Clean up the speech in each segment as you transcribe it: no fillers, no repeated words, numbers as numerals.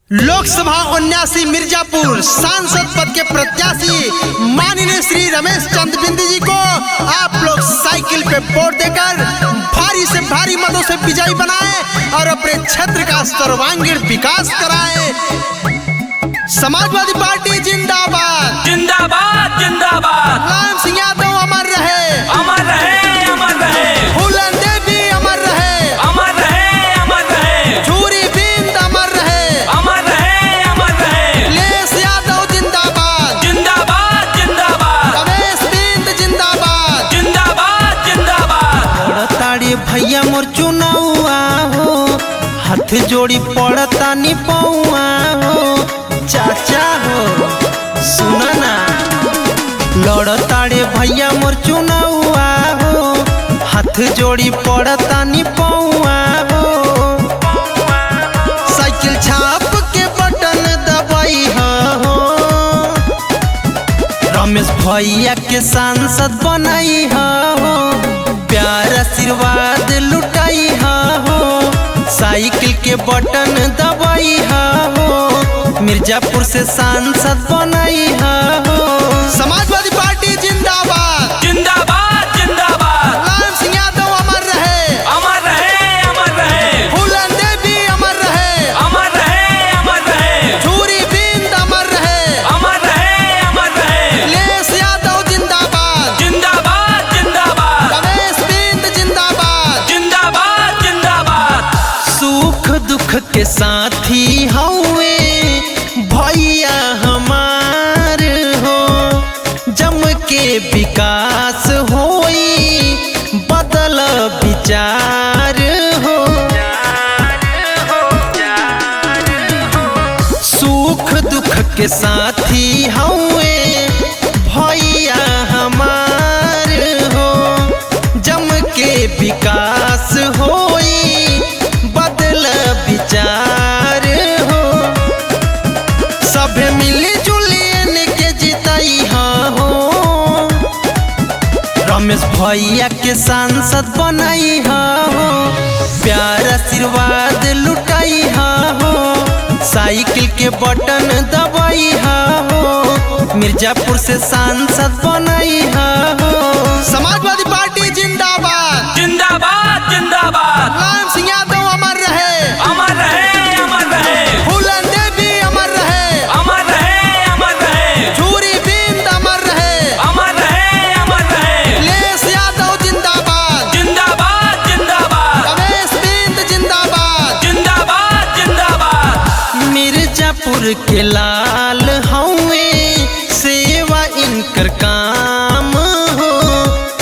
लोकसभा 79 मिर्जापुर सांसद पद के प्रत्याशी माननीय श्री रमेश चंद्र बिंदी जी को आप लोग साइकिल पे वोट देकर भारी से भारी मतों से विजयी बनाएं और अपने क्षेत्र का सर्वांगीण विकास कराएं। समाजवादी पार्टी जिंदाबाद जिंदाबाद जिंदाबाद। मुलायम सिंह यादव अमर रहे, अमर रहे, अमर रहे। फूलन देवी अमर रहे, अमर रहे, अमर रहे। झूरी बिंद अमर रहे, अमर रहे, अमर रहे। लेस यादव जिंदाबाद जिंदाबाद जिंदाबाद। रमेश बिंद जिंदाबाद जिंदाबाद जिंदाबाद। ताड़ी भैया मोर चुनावा हो, हाथ जोड़ी पड़ता नी पौआ हो, चाचा हो सुना ना। लड़ताड़े भैया मोर चुनावा हो, हाथ जोड़ी पड़ता नी पौआ हो। साइकिल छाप के बटन दबाई हो, रमेश भैया के सांसद बनाई हो, प्यार आशीर्वाद लुटाई हो। साइकिल के बटन दबाई हो, मिर्जापुर से सांसद बनाई हो। समाजवादी पार्टी जिंदाबाद जिंदाबाद जिंदाबाद। मुलायम सिंह यादव अमर रहे, अमर रहे, अमर रहे। फूलन देवी अमर रहे, अमर रहे, अमर रहे। झूरी बिंद अमर रहे, अमर रहे, अमर रहे। लेस यादव जिंदाबाद जिंदाबाद जिंदाबाद। रमेश बिंद जिंदाबाद जिंदाबाद जिंदाबाद। सुख दुख के साथी हवे भैया हमार हो, जम के विकास होई बदल विचार हो। सुख दुख के साथी हवे भैया हमार हो, जम के विकास होई बदल विचार हो। सभे मिली जुली के जिताई हो, रमेश भैया के सांसद बनाई हो, प्यार आशीर्वाद लुटाई हो। साइकिल के बटन दबाई हो, मिर्जापुर से सांसद बनाई हो। समाजवादी पार्टी जिंदाबाद जिंदाबाद जिंदाबाद। मुलायम सिंह यादव अमर रहे, अमर रहे, अमर रहे। फूलन देवी अमर रहे, अमर रहे, अमर रहे। झूरी बिंद अमर रहे, अमर रहे, अमर रहे। लेस यादव जिंदाबाद जिंदाबाद जिंदाबाद। रमेश बिंद जिंदाबाद जिंदाबाद जिंदाबाद। मिर्जापुर के लाल हवे सेवा इनकर काम हो,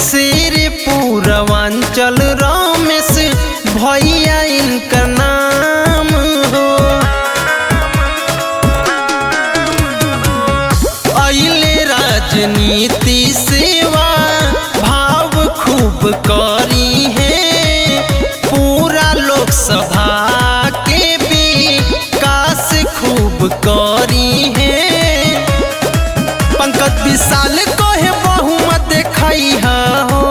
शेर पूर्वांचल रमेश भैया इनकर नाम हो। अइले राजनीति सेवा भाव खूब करी है, पूरा लोकसभा के विकास खूब करी है। पंकज विशाल को है बहुमत देखाई हो,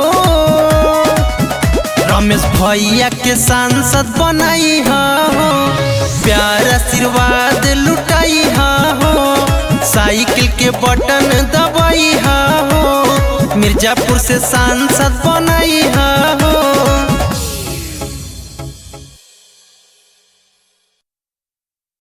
रमेश भैया के सांसद बनाई हो, प्यार आशीर्वाद लुटाई हो। साइकिल के बटन दबाई हो, मिर्जापुर से सांसद बनाई हो।